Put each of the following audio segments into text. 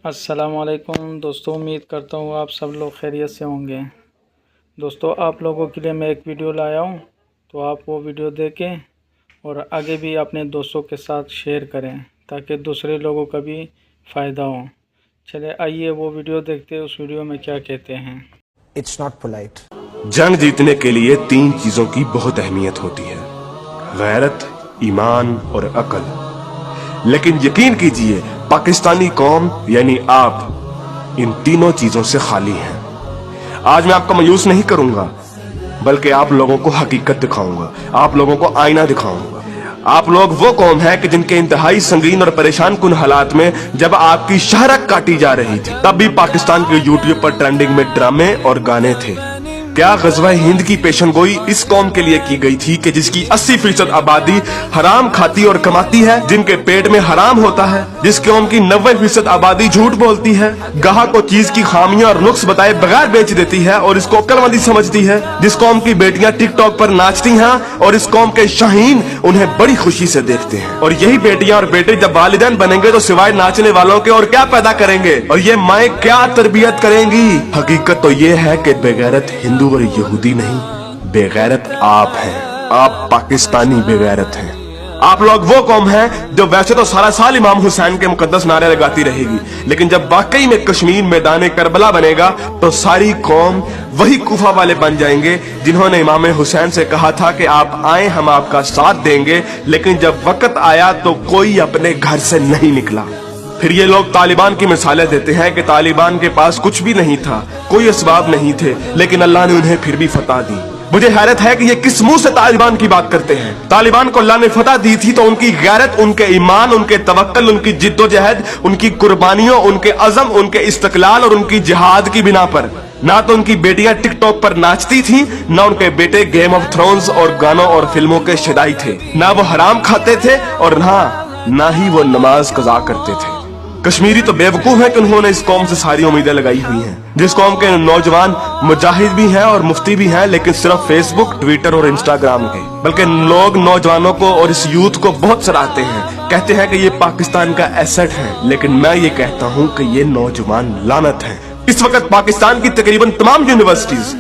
السلام علیکم دوستوں، امید کرتا ہوں آپ سب لوگ خیریت سے ہوں گے۔ دوستوں، آپ لوگوں کے لیے میں ایک ویڈیو لایا ہوں، تو آپ وہ ویڈیو دیکھیں اور آگے بھی اپنے دوستوں کے ساتھ شیئر کریں تاکہ دوسرے لوگوں کا بھی فائدہ ہو۔ چلے آئیے وہ ویڈیو دیکھتے ہیں، اس ویڈیو میں کیا کہتے ہیں۔ It's not polite. جنگ جیتنے کے لیے 3 چیزوں کی بہت اہمیت ہوتی ہے: غیرت، ایمان اور عقل۔ لیکن یقین کیجئے پاکستانی قوم یعنی آپ ان تینوں چیزوں سے خالی ہیں۔ آج میں آپ کو مایوس نہیں کروں گا، بلکہ آپ لوگوں کو حقیقت دکھاؤں گا، آپ لوگوں کو آئینہ دکھاؤں گا۔ آپ لوگ وہ قوم ہے کہ جن کے انتہائی سنگین اور پریشان کن حالات میں جب آپ کی شہرت کاٹی جا رہی تھی، تب بھی پاکستان کے یوٹیوب پر ٹرینڈنگ میں ڈرامے اور گانے تھے۔ کیا غزوہ ہند کی پیشن گوئی اس قوم کے لیے کی گئی تھی کہ جس کی 80% آبادی حرام کھاتی اور کماتی ہے، جن کے پیٹ میں حرام ہوتا ہے، جس قوم کی 90% آبادی جھوٹ بولتی ہے، گاہک کو چیز کی خامیاں اور نقص بتائے بغیر بیچ دیتی ہے اور اس کو عقلمندی سمجھتی ہے، جس قوم کی بیٹیاں ٹک ٹاک پر ناچتی ہیں اور اس قوم کے شاہین انہیں بڑی خوشی سے دیکھتے ہیں، اور یہی بیٹیاں اور بیٹے جب والدین بنیں گے تو سوائے ناچنے والوں کے اور کیا پیدا کریں گے، اور یہ مائیں کیا تربیت کریں گی؟ حقیقت تو یہ ہے کہ بغیرت ہندو اور یہودی نہیں، بے غیرت آپ ہیں۔ آپ پاکستانی بے غیرت ہیں۔ آپ لوگ وہ قوم ہیں جو ویسے تو سارا سال امام حسین کے مقدس نعرے لگاتی رہے گی، لیکن جب واقعی میں کشمیر میدان کربلا بنے گا تو ساری قوم وہی کوفہ والے بن جائیں گے جنہوں نے امام حسین سے کہا تھا کہ آپ آئیں، ہم آپ کا ساتھ دیں گے، لیکن جب وقت آیا تو کوئی اپنے گھر سے نہیں نکلا۔ پھر یہ لوگ طالبان کی مثالیں دیتے ہیں کہ طالبان کے پاس کچھ بھی نہیں تھا، کوئی اسباب نہیں تھے، لیکن اللہ نے انہیں پھر بھی فتح دی۔ مجھے حیرت ہے کہ یہ کس منہ سے طالبان کی بات کرتے ہیں۔ طالبان کو اللہ نے فتح دی تھی تو ان کی غیرت، ان کے ایمان، ان کے توکل، ان کی جد و جہد، ان کی قربانیوں، ان کے عزم، ان کے استقلال اور ان کی جہاد کی بنا پر۔ نہ تو ان کی بیٹیاں ٹک ٹاک پر ناچتی تھیں، نہ ان کے بیٹے گیم آف تھرونز اور گانوں اور فلموں کے شدائی تھے، نہ وہ حرام کھاتے تھے اور نہ ہی وہ نماز قضا کرتے تھے۔ کشمیری تو بے وقوف ہے کہ انہوں نے اس قوم سے ساری امیدیں لگائی ہوئی ہیں، جس قوم کے نوجوان مجاہد بھی ہیں اور مفتی بھی ہیں، لیکن صرف فیس بک، ٹویٹر اور انسٹاگرام کے۔ بلکہ لوگ نوجوانوں کو اور اس یوتھ کو بہت سراہتے ہیں، کہتے ہیں کہ یہ پاکستان کا ایسٹ ہے، لیکن میں یہ کہتا ہوں کہ یہ نوجوان لعنت ہیں۔ اس وقت پاکستان کی تقریباً تمام یونیورسٹیز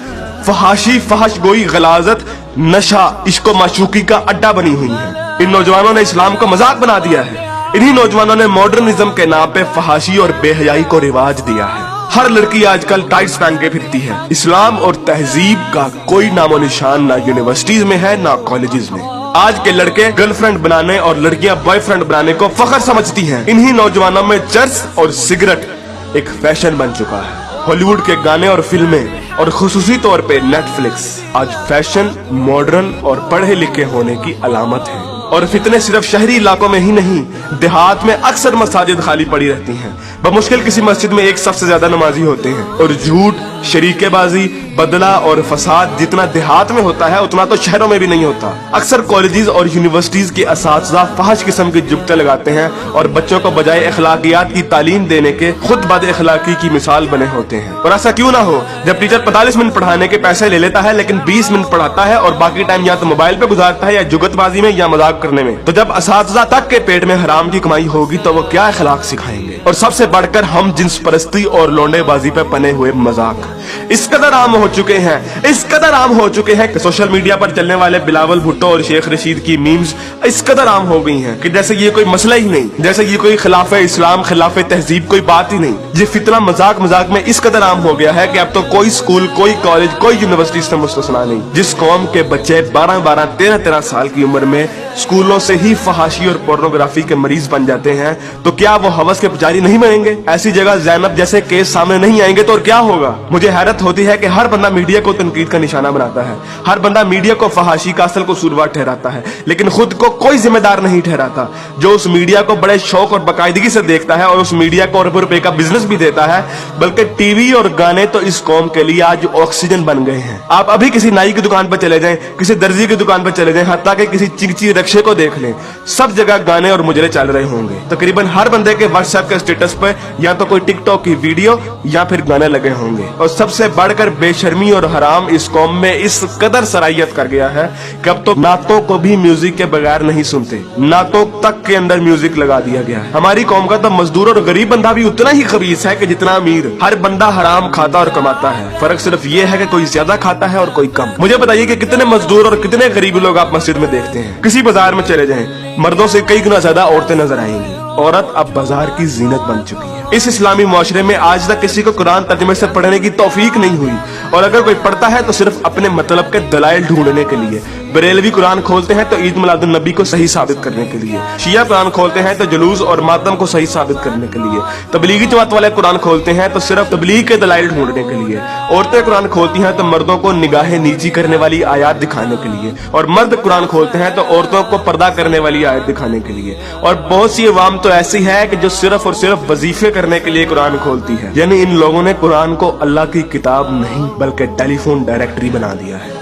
فحاشی، فحش گوئی، غلاظت، نشہ، عشق و معشوقی کا اڈا بنی ہوئی ہیں۔ ان نوجوانوں نے اسلام کو مذاق بنا دیا ہے۔ انہی نوجوانوں نے ماڈرنزم کے نام پہ فحاشی اور بے حیائی کو رواج دیا ہے۔ ہر لڑکی آج کل ٹائٹس پہن کے پھرتی ہے۔ اسلام اور تہذیب کا کوئی نام و نشان نہ یونیورسٹیز میں ہے نہ کالجز میں۔ آج کے لڑکے گرل فرینڈ بنانے اور لڑکیاں بوائے فرینڈ بنانے کو فخر سمجھتی ہیں۔ انہی نوجوانوں میں چرس اور سگریٹ ایک فیشن بن چکا ہے۔ ہالی ووڈ کے گانے اور فلمیں اور خصوصی طور پہ نیٹ فلکس آج فیشن، ماڈرن اور پڑھے لکھے ہونے کی علامت ہے۔ اور فتنے صرف شہری علاقوں میں ہی نہیں، دیہات میں اکثر مساجد خالی پڑی رہتی ہیں، بمشکل کسی مسجد میں ایک صف سے زیادہ نمازی ہوتے ہیں، اور جھوٹ، شریکے بازی، بدلہ اور فساد جتنا دیہات میں ہوتا ہے اتنا تو شہروں میں بھی نہیں ہوتا۔ اکثر کالجز اور یونیورسٹیز کے اساتذہ فحش قسم کی جگتیں لگاتے ہیں اور بچوں کو بجائے اخلاقیات کی تعلیم دینے کے خود بد اخلاقی کی مثال بنے ہوتے ہیں۔ اور ایسا کیوں نہ ہو جب ٹیچر 45 منٹ پڑھانے کے پیسے لے لیتا ہے لیکن 20 منٹ پڑھاتا ہے اور باقی ٹائم یا تو موبائل پہ گزارتا ہے یا جگت بازی میں یا مذاق کرنے میں، تو جب اساتذہ تک کے پیٹ میں حرام کی کمائی ہوگی تو وہ کیا اخلاق سکھائیں گے؟ اور سب سے بڑھ کر ہم جنس پرستی اور لونڈے بازی پہ پنے ہوئے مذاق اس قدر عام ہو چکے ہیں کہ سوشل میڈیا پر چلنے والے بلاول بھٹو اور شیخ رشید کی میمز اس قدر عام ہو گئی ہیں کہ جیسے یہ کوئی مسئلہ ہی نہیں، جیسے یہ کوئی خلاف اسلام، خلاف تہذیب کوئی بات ہی نہیں۔ یہ فتنہ مذاق میں اس قدر عام ہو گیا ہے کہ اب تو کوئی سکول، کوئی کالج، کوئی یونیورسٹی سے مستثنا نہیں۔ جس قوم کے بچے 12 13 سال کی عمر میں سکولوں سے ہی فحاشی اور پورنوگرافی کے مریض بن جاتے ہیں تو کیا وہ ہوس کے پجاری نہیں بنیں گے؟ ایسی جگہ زینب جیسے کیس سامنے نہیں آئیں گے تو اور کیا ہوگا؟ مجھے حیرت ہوتی ہے کہ ہر بندہ میڈیا کو تنقید کا نشانہ بناتا ہے، ہر بندہ میڈیا کو فحاشی کا اصل قصوروار ٹھہراتا ہے، لیکن خود کو کوئی ذمہ دار نہیں ٹھہراتا۔ جو اس میڈیا کو بڑے شوق اور باقاعدگی سے دیکھتا ہے اور اس میڈیا کو اربوں روپے کا بزنس بھی دیتا ہے، بلکہ ٹی وی اور گانے تو اس قوم کے لیے آج آکسیجن بن گئے ہیں۔ آپ ابھی کسی نائی کی دکان پر چلے جائیں، کسی درزی کی دکان پر چلے جائیں، حتیٰ کہ کسی چگچی رکشے کو دیکھ لیں، سب جگہ گانے اور مجرے چل رہے ہوں گے۔ تقریباً ہر بندے کے واٹس ایپ کے اسٹیٹس پہ یا تو کوئی ٹک ٹاک کی ویڈیو یا پھر گانے لگے ہوں گے، اور سب سے بڑھ کر بے شرمی اور حرام اس قوم میں اس قدر سرائیت کر گیا ہے کہ اب تو نعتوں کو بھی میوزک کے بغیر نہیں سنتے، نعتوں تک کے اندر میوزک لگا دیا گیا ہے۔ ہماری قوم کا تو مزدور اور غریب بندہ بھی اتنا ہی خبیث ہے کہ جتنا امیر۔ ہر بندہ حرام کھاتا اور کماتا ہے، فرق صرف یہ ہے کہ کوئی زیادہ کھاتا ہے اور کوئی کم۔ مجھے بتائیے کہ کتنے مزدور اور کتنے غریب لوگ آپ مسجد میں دیکھتے ہیں؟ کسی بازار میں چلے جائیں، مردوں سے کئی گنا زیادہ عورتیں نظر آئیں گی۔ عورت اب بازار کی زینت بن چکی ہے۔ اس اسلامی معاشرے میں آج تک کسی کو قرآن ترجمے سے پڑھنے کی توفیق نہیں ہوئی، اور اگر کوئی پڑھتا ہے تو صرف اپنے مطلب کے دلائل ڈھونڈنے کے لیے۔ بریلوی قرآن کھولتے ہیں تو عید میلاد النبی کو صحیح ثابت کرنے کے لیے، شیعہ قرآن کھولتے ہیں تو جلوس اور ماتم کو صحیح ثابت کرنے کے لیے، تبلیغی جماعت والے قرآن کھولتے ہیں تو صرف تبلیغ کے دلائل ڈھونڈنے کے لیے، عورتیں قرآن کھولتی ہیں تو مردوں کو نگاہ نیچی کرنے والی آیات دکھانے کے لیے، اور مرد قرآن کھولتے ہیں تو عورتوں کو پردہ کرنے والی آیت دکھانے کے لیے۔ اور بہت سی عوام تو ایسی ہے کہ جو صرف اور صرف وظیفے کرنے کے لیے قرآن کھولتی ہے، یعنی ان لوگوں نے قرآن کو اللہ کی کتاب نہیں بلکہ ٹیلی فون ڈائریکٹری بنا دیا ہے۔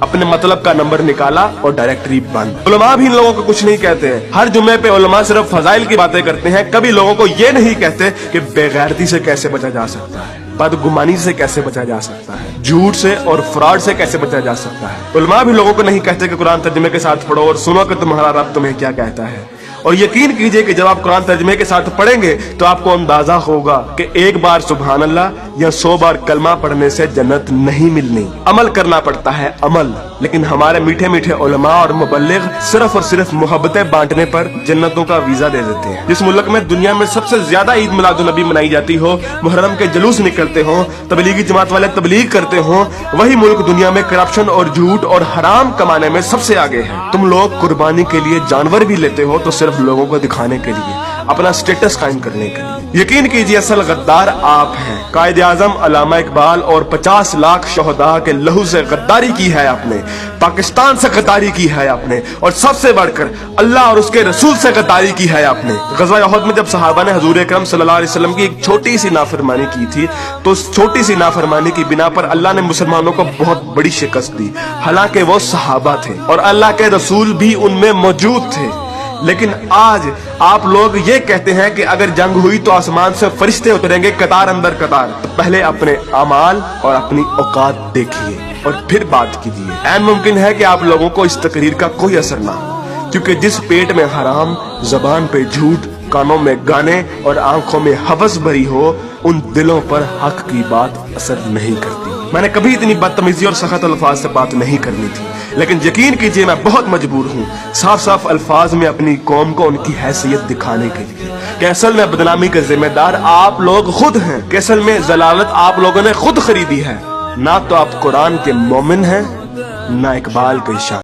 اپنے مطلب کا نمبر نکالا اور ڈائریکٹری بند۔ علماء بھی ان لوگوں کو کچھ نہیں کہتے ہیں۔ ہر جمعے پہ علماء صرف فضائل کی باتیں کرتے ہیں، کبھی لوگوں کو یہ نہیں کہتے کہ بے غیرتی سے کیسے بچا جا سکتا ہے، بدگمانی سے کیسے بچا جا سکتا ہے، جھوٹ سے اور فراڈ سے کیسے بچا جا سکتا ہے۔ علماء بھی لوگوں کو نہیں کہتے کہ قرآن ترجمے کے ساتھ پڑھو اور سنو کہ تمہارا رب تمہیں کیا کہتا ہے۔ اور یقین کیجئے کہ جب آپ قرآن ترجمے کے ساتھ پڑھیں گے تو آپ کو اندازہ ہوگا کہ ایک بار سبحان اللہ یا 100 بار کلمہ پڑھنے سے جنت نہیں ملنی، عمل کرنا پڑتا ہے، عمل۔ لیکن ہمارے میٹھے میٹھے علماء اور مبلغ صرف اور صرف محبتیں بانٹنے پر جنتوں کا ویزا دے دیتے ہیں۔ جس ملک میں دنیا میں سب سے زیادہ عید میلاد النبی منائی جاتی ہو، محرم کے جلوس نکلتے ہوں، تبلیغی جماعت والے تبلیغ کرتے ہوں، وہی ملک دنیا میں کرپشن اور جھوٹ اور حرام کمانے میں سب سے آگے ہے۔ تم لوگ قربانی کے لیے جانور بھی لیتے ہو تو صرف لوگوں کو دکھانے کے لیے، اپنا سٹیٹس قائم کرنے کے لیے۔ یقین کیجئے اصل غدار آپ ہیں۔ قائد اعظم علامہ اقبال اور 50 لاکھ شہداء کے لہو سے غداری کی ہے آپ نے، پاکستان سے غداری کی ہے آپ نے، اور سب سے بڑھ کر اللہ اور اس کے رسول سے غداری کی ہے آپ نے۔ غزوہ احد میں جب صحابہ نے حضور اکرم صلی اللہ علیہ وسلم کی ایک چھوٹی سی نافرمانی کی تھی تو اس چھوٹی سی نافرمانی کی بنا پر اللہ نے مسلمانوں کو بہت بڑی شکست دی، حالانکہ وہ صحابہ تھے اور اللہ کے رسول بھی ان میں موجود تھے۔ لیکن آج آپ لوگ یہ کہتے ہیں کہ اگر جنگ ہوئی تو آسمان سے فرشتے اتریں گے قطار اندر قطار۔ تو پہلے اپنے اعمال اور اپنی اوقات دیکھیے اور پھر بات کیجیے۔ عین ممکن ہے کہ آپ لوگوں کو اس تقریر کا کوئی اثر نہ ہو، کیونکہ جس پیٹ میں حرام، زبان پہ جھوٹ، کانوں میں گانے اور آنکھوں میں ہوس بھری ہو، ان دلوں پر حق کی بات اثر نہیں کرتی۔ میں نے کبھی اتنی بدتمیزی اور سخت الفاظ سے بات نہیں کرنی تھی، لیکن یقین کیجئے میں بہت مجبور ہوں صاف صاف الفاظ میں اپنی قوم کو ان کی حیثیت دکھانے کے لیے کہ اصل میں بدنامی کے ذمہ دار آپ لوگ خود ہیں، کہ اصل میں ضلالت آپ لوگوں نے خود خریدی ہے۔ نہ تو آپ قرآن کے مومن ہیں، نہ اقبال کے شان۔